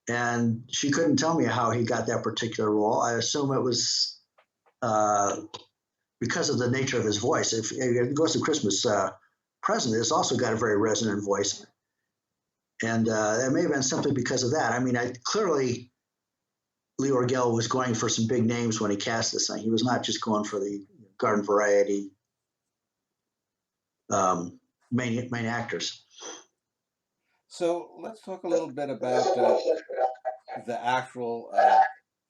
and she couldn't tell me how he got that particular role. I assume it was because of the nature of his voice. If it goes to Christmas Present, it's also got a very resonant voice, and it may have been simply because of that. I mean, clearly Lee Orgel was going for some big names when he cast this thing. He was not just going for the garden variety main actors. So let's talk a little bit about the actual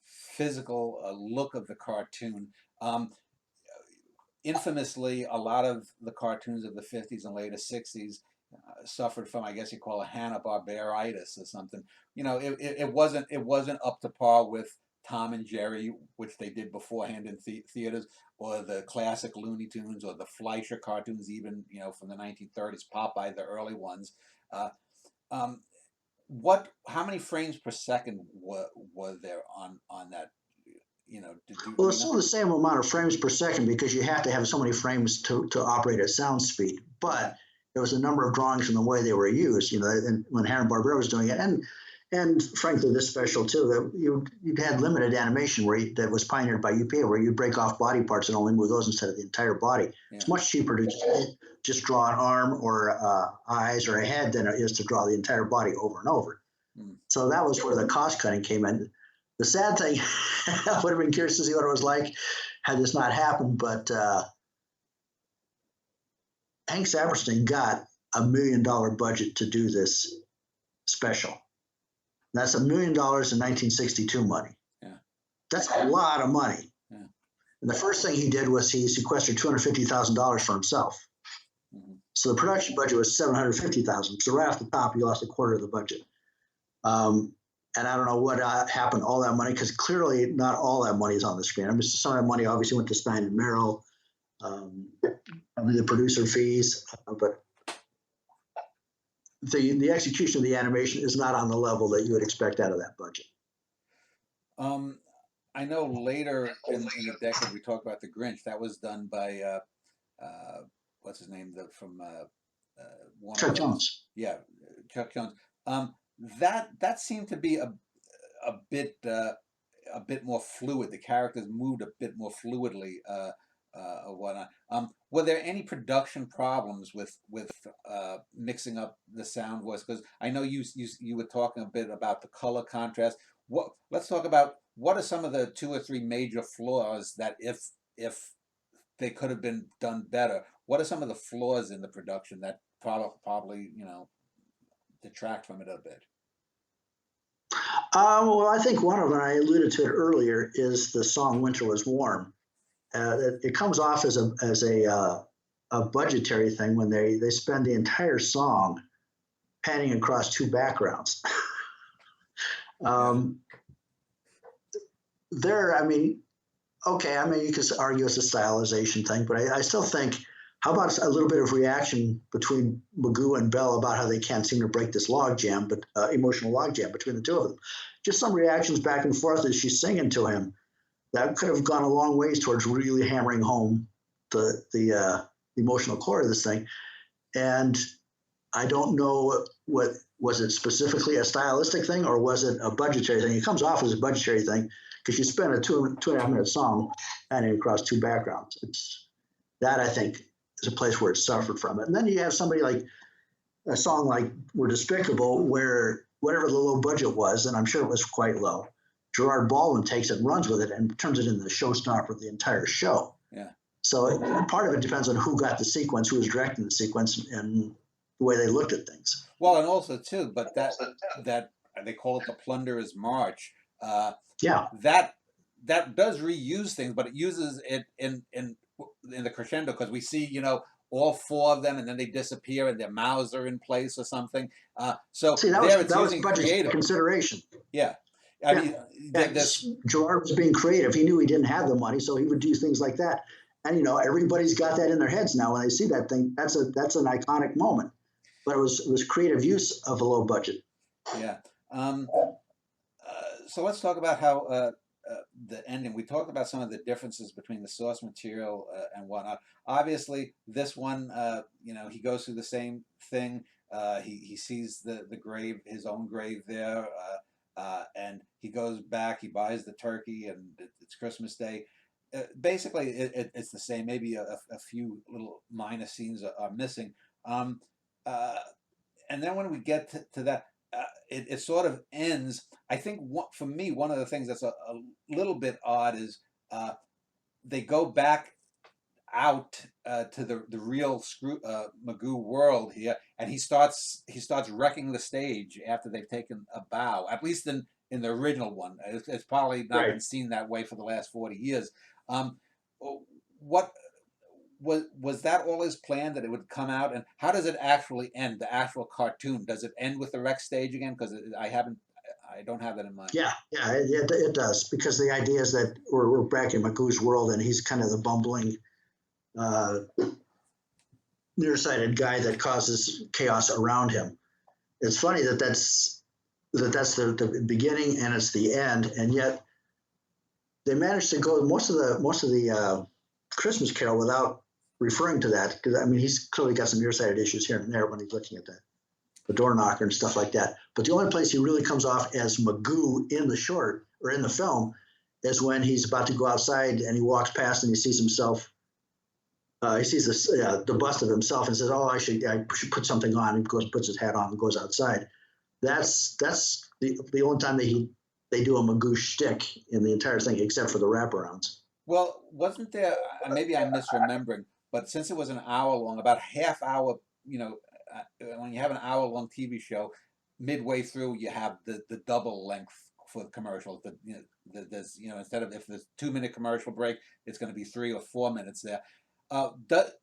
physical look of the cartoon. Infamously, a lot of the cartoons of the 50s and later 60s suffered from, I guess you call it, Hanna-Barbera-itis or something. You know, it wasn't up to par with Tom and Jerry, which they did beforehand in theaters, or the classic Looney Tunes, or the Fleischer cartoons, even, you know, from the 1930s, Popeye, the early ones. How many frames per second were there on that? You know, well, it's still the same amount of frames per second, because you have to have so many frames to operate at sound speed. But there was a number of drawings from the way they were used, you know, and when Hanna-Barbera was doing it, and frankly, this special too, that you had limited animation that was pioneered by UPA, where you break off body parts and only move those instead of the entire body. Yeah. It's much cheaper to just draw an arm or eyes or a head than it is to draw the entire body over and over. So that was where the cost cutting came in. The sad thing, I would have been curious to see what it was like had this not happened, but Hank Saperstein got $1 million budget to do this special. That's $1 million in 1962 money. Yeah. That's a lot of money. Yeah. And the first thing he did was he sequestered $250,000 for himself. Mm-hmm. So the production budget was $750,000. So right off the top, he lost a quarter of the budget. And I don't know what happened to all that money, because clearly not all that money is on the screen. I mean, some of that money obviously went to Stein and Merrill, probably the producer fees, but the execution of the animation is not on the level that you would expect out of that budget. I know later in the decade we talked about the Grinch. That was done by what's his name? From Chuck Jones. Yeah, Chuck Jones. That seemed to be a bit more fluid. The characters moved a bit more fluidly, or whatnot. Were there any production problems with mixing up the sound voice? Because I know you were talking a bit about the color contrast. Let's talk about what are some of the 2 or 3 major flaws that if they could have been done better. What are some of the flaws in the production that probably detract from it a bit? Well, I think one of them, I alluded to it earlier, is the song "Winter Was Warm." It comes off as a a budgetary thing when they spend the entire song panning across two backgrounds. um, there, I mean, okay, I mean, you could argue it's a stylization thing, but I still think, how about a little bit of reaction between Magoo and Belle about how they can't seem to break this logjam, but emotional logjam between the two of them. Just some reactions back and forth as she's singing to him. That could have gone a long ways towards really hammering home the emotional core of this thing. And I don't know what was it specifically a stylistic thing or was it a budgetary thing? It comes off as a budgetary thing because you spend a 2.5 minute song panning across two backgrounds. It's that I think is a place where it suffered from it. And then you have somebody like a song like "We're Despicable," where whatever the low budget was, and I'm sure it was quite low, Gerard Baldwin takes it, runs with it, and turns it into the showstopper of the entire show. Yeah. So part of it depends on who got the sequence, who was directing the sequence, and the way they looked at things. Well, and also too, but that they call it the Plunderer's March. Yeah. That does reuse things, but it uses it in the crescendo because we see, you know, all four of them, and then they disappear, and their mouths are in place or something. So see, that was budget consideration. Yeah. I mean, Gerard was being creative. He knew he didn't have the money, so he would do things like that. And you know, everybody's got that in their heads now when they see that thing. That's an iconic moment. But it was creative use of a low budget. Yeah. So let's talk about how the ending. We talked about some of the differences between the source material and whatnot. Obviously, this one, you know, he goes through the same thing. He sees the grave, his own grave there, and he goes back. He buys the turkey, and it's Christmas Day. Basically, it's the same. Maybe a few little minor scenes are missing. And then when we get to that, it sort of ends. I think for me, one of the things that's a little bit odd is they go back out to the real Magoo world here, and he starts wrecking the stage after they've taken a bow. At least in the original one, it's probably not been seen that way for the last 40 years. What was that all his plan, that it would come out, and how does it actually end? The actual cartoon, does it end with the wreck stage again? Because I don't have that in mind. Yeah, it does, because the idea is that we're back in Magoo's world, and he's kind of the bumbling, nearsighted guy that causes chaos around him. It's funny that's the beginning and it's the end, and yet they managed to go most of the Christmas Carol without referring to that, because I mean he's clearly got some nearsighted issues here and there when he's looking at the door knocker and stuff like that. But the only place he really comes off as Magoo in the short or in the film is when he's about to go outside and he walks past and he sees himself. He sees the bust of himself and says, "Oh, I should put something on." He goes, puts his hat on, and goes outside. That's the only time they do a Magoo shtick in the entire thing, except for the wraparounds. Well, wasn't there? Maybe I'm misremembering, but since it was an hour long, about half hour, you know, when you have an hour-long TV show, midway through you have the double length for the commercials. There's, you know, instead of, if there's 2-minute commercial break, it's going to be 3 or 4 minutes there.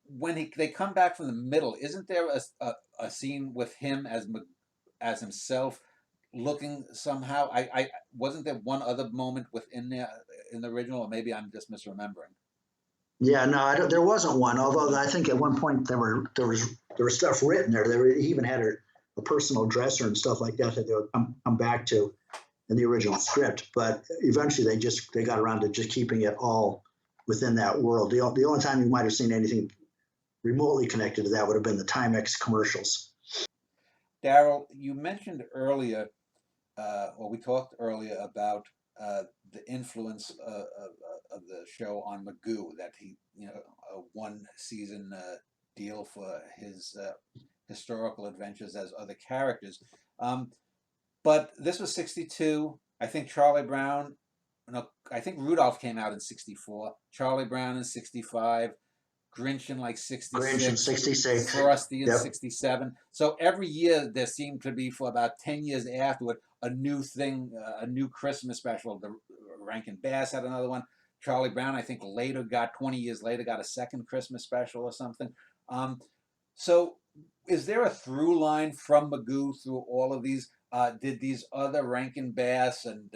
When they come back from the middle, isn't there a scene with him as himself looking somehow? I wasn't there one other moment within there in the original, or maybe I'm just misremembering. Yeah, no, there wasn't one. Although I think at one point there was stuff written there. He even had a personal dresser and stuff like that they would come back to in the original script. But eventually they got around to just keeping it all within that world. The only time you might have seen anything remotely connected to that would have been the Timex commercials. Daryl, you mentioned earlier, or we talked earlier about the influence of the show on Magoo, that he, you know, a 1-season deal for his historical adventures as other characters. But this was 62. I think Charlie Brown, no, I think Rudolph came out in 64. Charlie Brown in 65. Grinch in like 66. Grinch in 66. Frosty in 67. So every year there seemed to be, for about 10 years afterward, a new thing, a new Christmas special. The Rankin Bass had another one. Charlie Brown, I think 20 years later, got a second Christmas special or something. So, is there a through line from Magoo through all of these? Did these other Rankin Bass and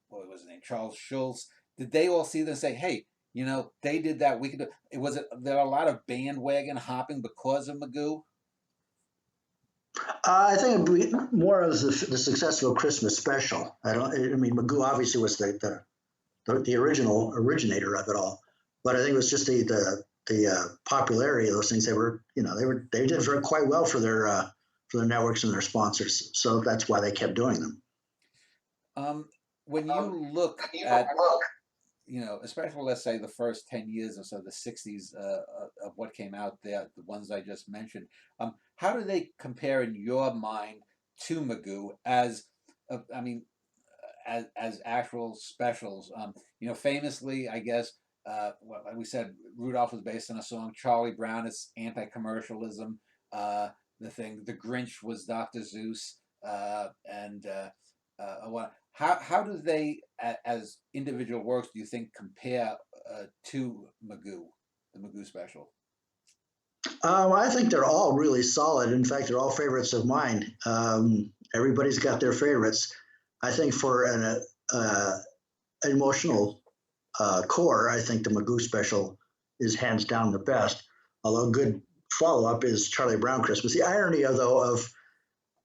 what was his name, Charles Schulz? Did they all see this and say, "Hey, they did that. We could do." It was it. There are a lot of bandwagon hopping because of Magoo. I think it'd be more of the successful Christmas special. I don't. I mean, Magoo obviously was the original originator of it all, but I think it was just the popularity of those things. They did very quite well for their networks and their sponsors. So that's why they kept doing them. When you look at, especially let's say the first 10 years or so, the 60s of what came out there, the ones I just mentioned, how do they compare in your mind to Magoo as, I mean, as actual specials? Famously, I guess, like we said, Rudolph was based on a song. Charlie Brown is anti-commercialism. The Grinch was Dr. Seuss, and how do they, as individual works, do you think compare to Magoo, the Magoo special? I think they're all really solid. In fact, they're all favorites of mine. Everybody's got their favorites. I think for an emotional core, I think the Magoo special is hands down the best. Although good follow-up is Charlie Brown Christmas. The irony,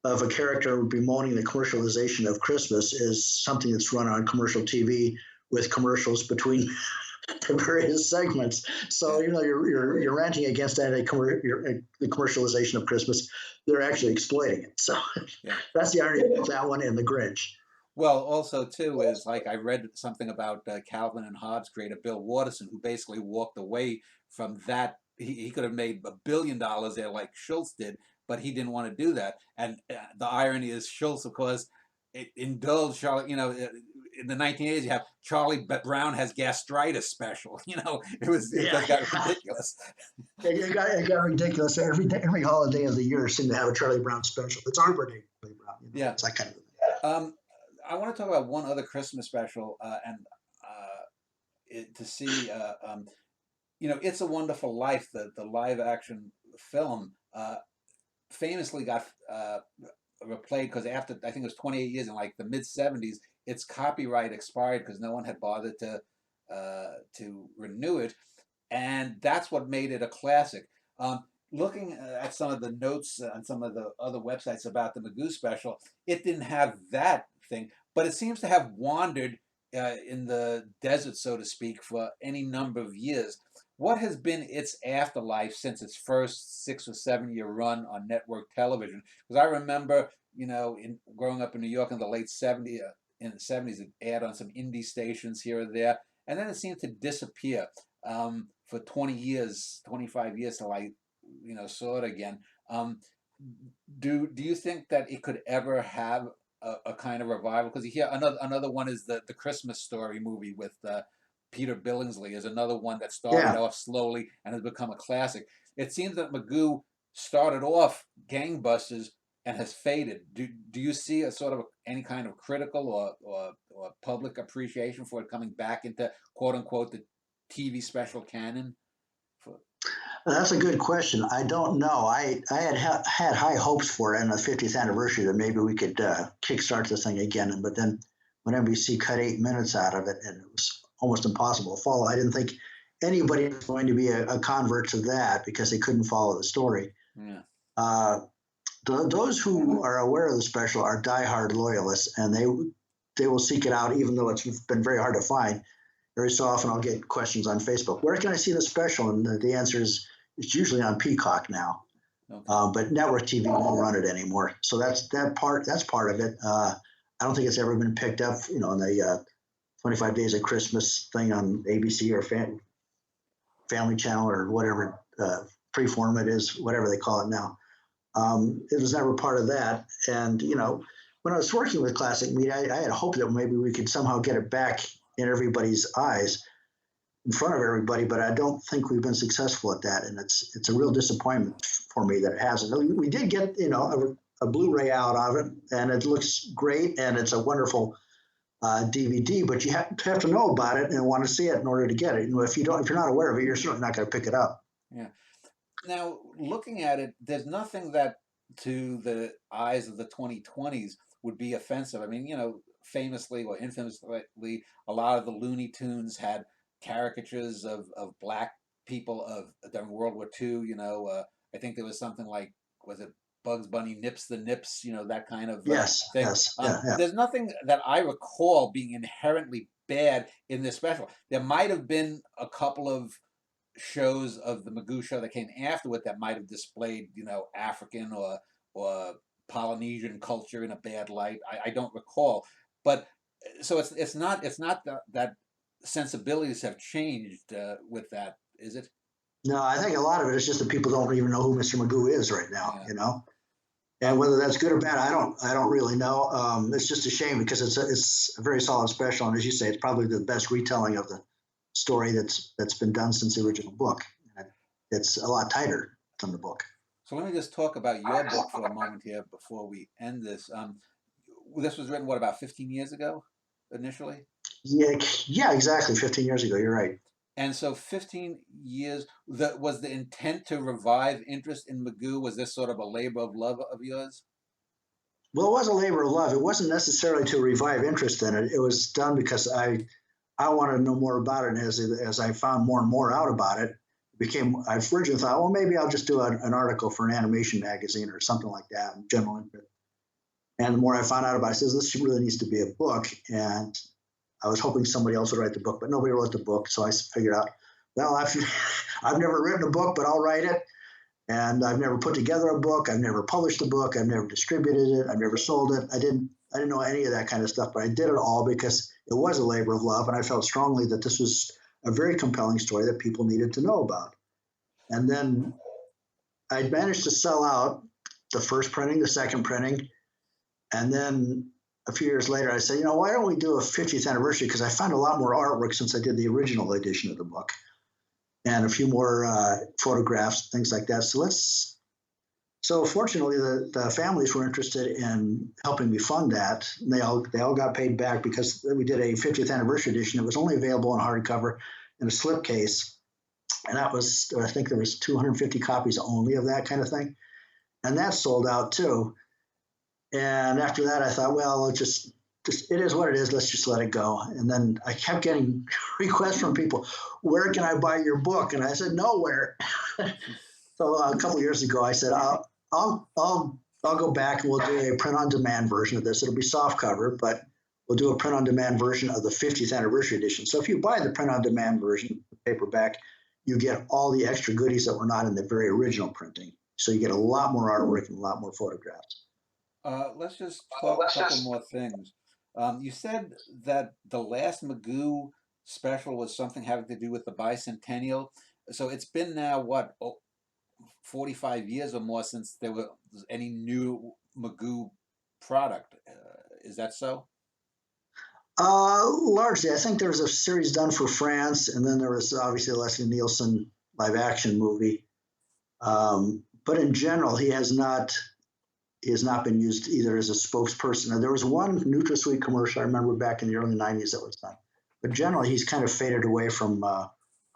of a character bemoaning the commercialization of Christmas is something that's run on commercial TV with commercials between the various segments. So you're ranting against the commercialization of Christmas. They're actually exploiting it. So Yeah. that's the irony of that one and the Grinch. Well, also too is like I read something about Calvin and Hobbes creator Bill Watterson, who basically walked away from that. He could have made $1 billion there like Schultz did, but he didn't want to do that. And the irony is Schultz, of course, indulged Charlie. In the 1980s, you have Charlie Brown has gastritis special. It just got ridiculous. It got ridiculous. Every holiday of the year seemed to have a Charlie Brown special. It's Arbor Day, Charlie Brown. Yeah, it's that kind of thing. I want to talk about one other Christmas special, to see. It's a Wonderful Life, the live action film, famously got replayed because after I think it was 28 years in like the mid 70s, its copyright expired because no one had bothered to renew it, and that's what made it a classic. Looking at some of the notes on some of the other websites about the Magoo special, it didn't have that thing, but it seems to have wandered in the desert, so to speak, for any number of years. What has been its afterlife since its first 6 or 7 year run on network television? Because I remember, growing up in New York in the late 70s, it aired on some indie stations here or there, and then it seemed to disappear for 20 years, 25 years till I, saw it again. Do you think that it could ever have a kind of revival? Because you hear another one is the Christmas Story movie with Peter Billingsley is another one that started off slowly and has become a classic. It seems that Magoo started off gangbusters and has faded. Do you see a sort of any kind of critical or public appreciation for it coming back into quote unquote the TV special canon? That's a good question. I don't know. I had high hopes for it on the 50th anniversary that maybe we could kickstart this thing again. But then when NBC cut 8 minutes out of it, and it was almost impossible to follow, I didn't think anybody was going to be a convert to that because they couldn't follow the story. Yeah. Those who are aware of the special are diehard loyalists, and they will seek it out, even though it's been very hard to find. Every so often I'll get questions on Facebook, where can I see the special? And the answer is it's usually on Peacock now. Okay. But network TV won't run it anymore. So that's part of it. I don't think it's ever been picked up, in the 25 Days of Christmas thing on ABC or Family Channel or whatever freeform it is, whatever they call it now. It was never part of that. And, when I was working with Classic Media, I had hoped that maybe we could somehow get it back in everybody's eyes, in front of everybody, but I don't think we've been successful at that, and it's a real disappointment for me that it hasn't. We did get a Blu-ray out of it, and it looks great, and it's a wonderful DVD, but you have to know about it and want to see it in order to get it. If you don't, if you're not aware of it, you're certainly not going to pick it up. Yeah. Now, looking at it, there's nothing that to the eyes of the 2020s would be offensive. I mean, famously or infamously, a lot of the Looney Tunes had caricatures of black people during World War II. I think there was something like, was it Bugs Bunny nips the nips, that kind of Yes, thing. yes, yeah, yeah. There's nothing that I recall being inherently bad in this special. There might have been a couple of shows of the Magoo show that came afterward that might have displayed, African or Polynesian culture in a bad light. I don't recall, but so it's not that sensibilities have changed with that, is it? No, I think a lot of it is just that people don't even know who Mr. Magoo is right now. Yeah. And whether that's good or bad, I don't really know. It's just a shame because it's a very solid special, and as you say, it's probably the best retelling of the story that's been done since the original book. It's a lot tighter than the book. So let me just talk about your book for a moment here before we end this. This was written, what, about 15 years ago, initially? Yeah, exactly. 15 years ago. You're right. And so 15 years, was the intent to revive interest in Magoo? Was this sort of a labor of love of yours? Well, it was a labor of love. It wasn't necessarily to revive interest in it. It was done because I wanted to know more about it. And as I found more and more out about it, I originally thought, well, maybe I'll just do an article for an animation magazine or something like that, general interest. And the more I found out about it, I says, this really needs to be a book. And I was hoping somebody else would write the book, but nobody wrote the book. So I figured out, well, I've never written a book, but I'll write it. And I've never put together a book. I've never published a book. I've never distributed it. I've never sold it. I didn't know any of that kind of stuff, but I did it all because it was a labor of love. And I felt strongly that this was a very compelling story that people needed to know about. And then I managed to sell out the first printing, the second printing. And then a few years later, I said, why don't we do a 50th anniversary? Because I found a lot more artwork since I did the original edition of the book and a few more photographs, things like that. So fortunately, the families were interested in helping me fund that. And they all got paid back because we did a 50th anniversary edition. It was only available in hardcover in a slipcase. And that was, I think there was 250 copies only of that kind of thing. And that sold out too. And after that, I thought, well, it is what it is. Let's just let it go. And then I kept getting requests from people, where can I buy your book? And I said, nowhere. So a couple of years ago, I said, I'll go back and we'll do a print-on-demand version of this. It'll be soft cover, but we'll do a print-on-demand version of the 50th anniversary edition. So if you buy the print-on-demand version, the paperback, you get all the extra goodies that were not in the very original printing. So you get a lot more artwork and a lot more photographs. Let's just talk a couple more things. You said that the last Magoo special was something having to do with the bicentennial. So it's been now, what, 45 years or more since there was any new Magoo product. Is that so? Largely. I think there was a series done for France, and then there was obviously a Leslie Nielsen live action movie. But in general, he has not been used either as a spokesperson. Now, there was one NutraSweet commercial I remember back in the early 90s that was done. But generally, he's kind of faded away from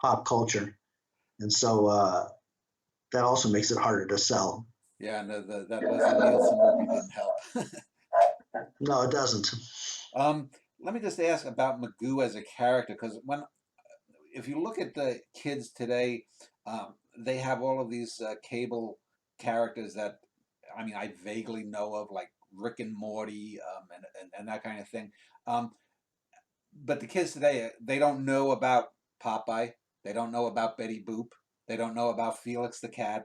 pop culture. And so that also makes it harder to sell. Yeah, and that Leslie Nielsen movie didn't help. No, it doesn't. Let me just ask about Magoo as a character, because if you look at the kids today, they have all of these cable characters that, I mean, I vaguely know of, like Rick and Morty, and that kind of thing. But the kids today, they don't know about Popeye. They don't know about Betty Boop. They don't know about Felix the Cat.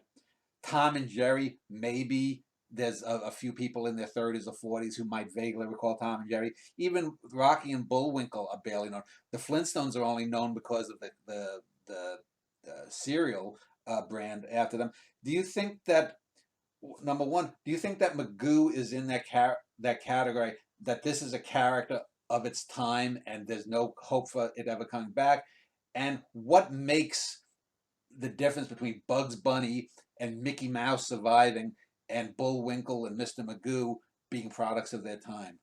Tom and Jerry, maybe there's a few people in their 30s or 40s who might vaguely recall Tom and Jerry. Even Rocky and Bullwinkle are barely known. The Flintstones are only known because of the cereal brand after them. Do you think that, number one, do you think that Magoo is in that category, that this is a character of its time and there's no hope for it ever coming back? And what makes the difference between Bugs Bunny and Mickey Mouse surviving and Bullwinkle and Mr. Magoo being products of their time?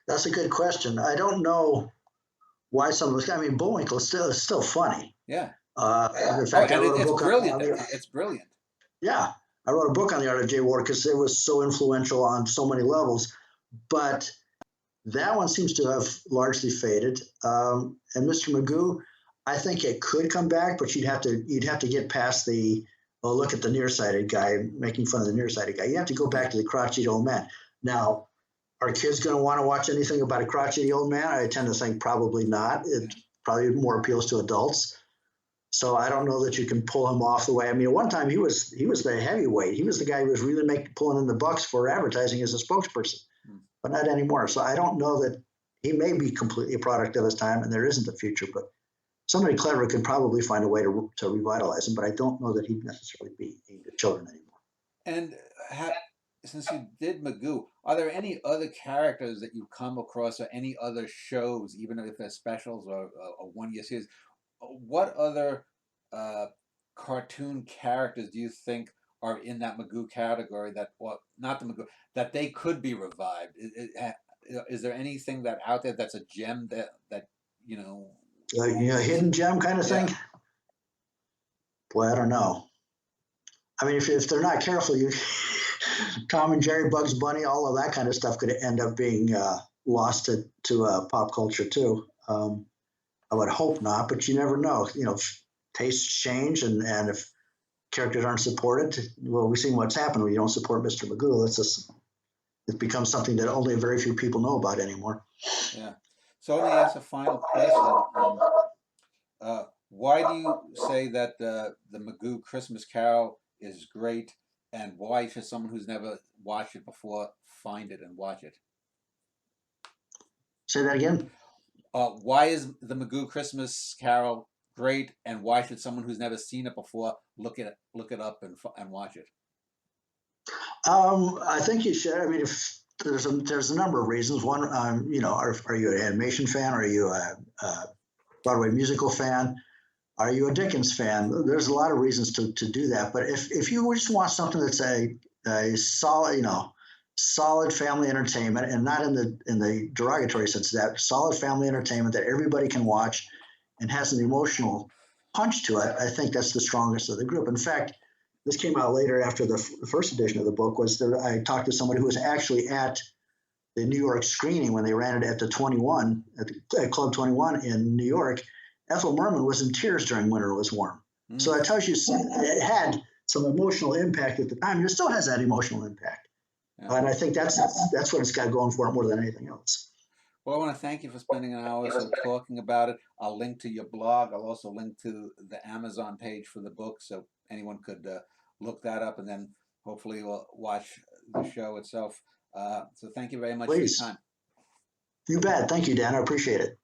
That's a good question. I don't know why some of those. I mean, Bullwinkle is still funny. Yeah. In Oh, fact, I and wrote a it's book brilliant. on the. It's brilliant. Yeah, I wrote a book on the art of jaywalking because it was so influential on so many levels. But that one seems to have largely faded. And Mr. Magoo, I think it could come back, but you'd have to get past the look at the nearsighted guy making fun of the nearsighted guy. You have to go back to the crotchety old man. Now, are kids going to want to watch anything about a crotchety old man? I tend to think probably not. It probably more appeals to adults. So I don't know that you can pull him off the way. I mean, at one time he was the heavyweight. He was the guy who was really pulling in the bucks for advertising as a spokesperson, but not anymore. So I don't know that he may be completely a product of his time, and there isn't a future. But somebody clever could probably find a way to revitalize him. But I don't know that he'd necessarily be aimed at children anymore. And since you did Magoo, are there any other characters that you come across, or any other shows, even if they're specials or one-year series? What other uh, cartoon characters do you think are in that Magoo category that, well, not the Magoo, that they could be revived? Is there anything that out there that's a gem that you know? Hidden gem kind of thing. Yeah, Boy, I don't know. I mean, if they're not careful, you Tom and Jerry, Bugs Bunny, all of that kind of stuff could end up being lost to pop culture too. I would hope not, but you never know. Tastes change, and if characters aren't supported, well, we've seen what's happened when you don't support Mr. Magoo. It becomes something that only very few people know about anymore. yeah. So let me ask a final question. Why do you say that the Magoo Christmas Carol is great, and why should someone who's never watched it before find it and watch it? Say that again. Why is the Magoo Christmas Carol great, and why should someone who's never seen it before look it up and watch it? I think you should. I mean, if there's a number of reasons. One, are you an animation fan? Are you a Broadway musical fan? Are you a Dickens fan? There's a lot of reasons to do that. But if you just want something that's a solid, solid family entertainment, and not in the derogatory sense of that, solid family entertainment that everybody can watch and has an emotional punch to it, I think that's the strongest of the group. In fact, this came out later after the first edition of the book. I talked to somebody who was actually at the New York screening when they ran it at the 21 at Club 21 in New York. Ethel Merman was in tears during Winter Was Warm. So that tells you it had some emotional impact at the time, and it still has that emotional impact. Yeah. And I think that's what it's got going for it more than anything else. Well, I want to thank you for spending an hour or so talking about it. I'll link to your blog. I'll also link to the Amazon page for the book, so anyone could look that up, and then hopefully we'll watch the show itself. So thank you very much for your time. You bet. Thank you, Dan. I appreciate it.